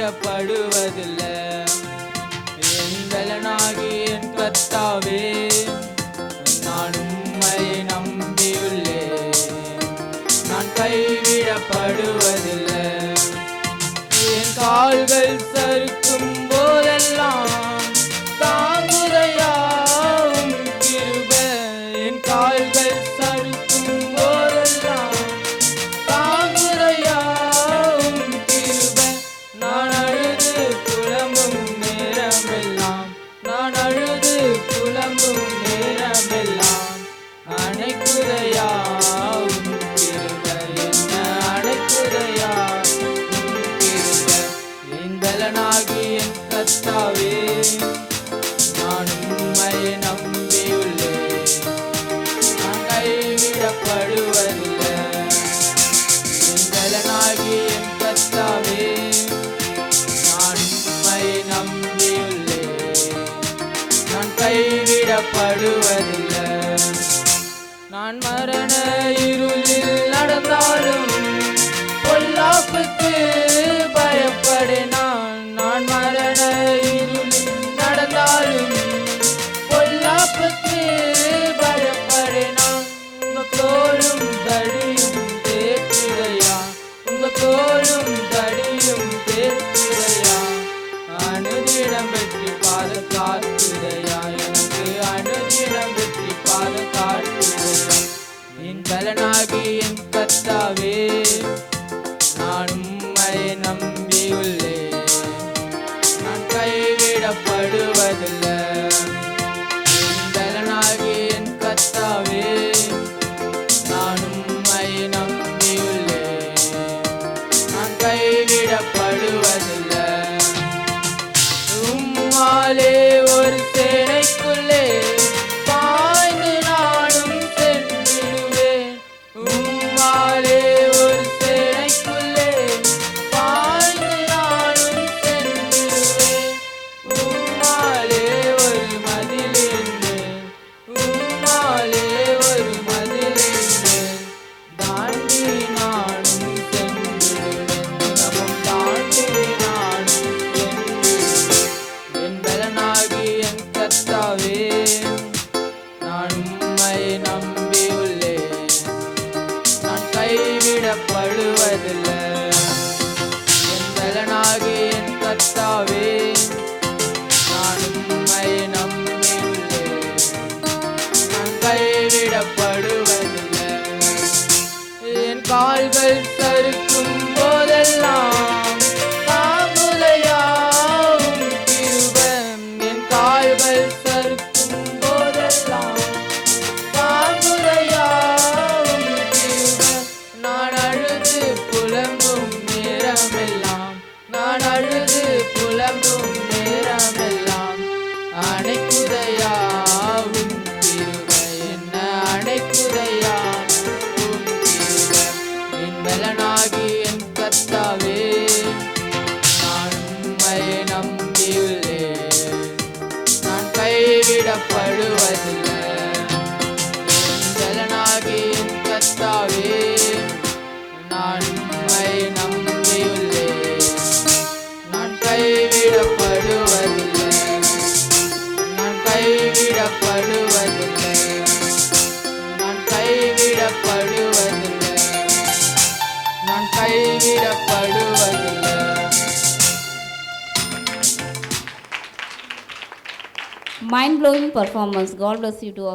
கைவிடப்படுவதில்லை. என் பலனாகி என் கர்த்தாவே, நான் உம்மை நம்பியுள்ளேன். நான் கைவிடப்படுவதில்லை. என் கால்கள் சறுக்கும் போதெல்லாம் தாங்குதையா உம் கிருபை. என் கால்கள் சறுக்கும் போதெல்லாம் தாங்குதையா உம் கிருபை. நான் அழுது புலம்பும் நேரமெல்லாம், நான் அழுது புலம்பும் நேரமெல்லாம் அணைக்குதையா உம் கிருபை. என்ன அணைக்குதையா உம் கிருபை. என் பலனாகி என் கர்த்தாவே, நான் உம்மை நம்பியுள்ளேன். நான் கைவிடப்படுவதில்லை. என் பலனாகி என் கர்த்தாவே, நான் உம்மை நம்பியுள்ளேன். நான் கைவிடப்படுவதில்லை. நான் மரண இருளில் நடந்தாலும் பொல்லாப்புக்கு பயப்படினான். நான் மரண இருளில் நடந்தாலும் பொல்லாப்புக்கு பயப்படினான். உங்க தோளும் தடியும் தேற்றுதையா, உங்க தோளும் தடியும் தேற்றுதையா. அனுதினம் வெற்றி பாதுகாத்துதையா, எனக்கு அனுதினம் வெற்றி பாதுகாத்துதையா. என் பலனாகி என் கர்த்தாவே, நான் உம்மை நம்பியுள்ளேன். நான் கைவிடப்படுவதில்லை. என் பலனாகி என் கர்த்தாவே, நான் உம்மை நம்பியுள்ளேன். நான் கைவிடப்படுவதில்லை. உம்மாலே ஒரு சேனைக்குள்ளே பாய்ந்து நானும் சென்றிடுவேன். உம்மாலே ஒரு சேனைக்குள்ளே பாய்ந்து நானும் சென்றிடுவேன். உம்மாலே ஒரு மதிலிருந்து, உம்மாலே ஒரு மதிலிருந்து தாண்டி நானும் சென்றிடுவேன். தினமும் தாண்டி நானும் சென்றிடுவேன். என் பலனாகி என் கர்த்தாவே, நான் உம்மை நம்பியுள்ளேன். நான் கைவிடப்படுவதில்லை. என் பலனாகி என் கர்த்தாவே, நான் உம்மை நம்பியுள்ளேன். நான் கைவிடப்படுவதில்லை. என் கால்கள் சறுக்கும் போதெல்லாம் தாங்குதையா உம் கிருபை. என் கால்கள் சறுக்கும் போதெல்லாம் தாங்குதையா உம் கிருபை. நான் அழுது புலம்பும் நேரமெல்லாம், நான் அழுது புலம்பும் நேரமெல்லாம் அணைக்குதையா உம் கிருபை. என்ன அணைக்குதையா உம் கிருபை. என் பலனாகி என் கர்த்தாவே, நான் உம்மை நம்பியுள்ளேன். நான் கைவிடப்படுவதில்லை. என் பலனாகி என் கர்த்தாவே, நான் உம்மை நம்பியுள்ளேன். நான் கைவிடப்படுவதில்லை. நான் கைவிடப்படுவதில்லை. நான் கைவிடப்படுவதில்லை. நான் கைவிடப்படுவதில்லை. Mind blowing performance. God bless you too.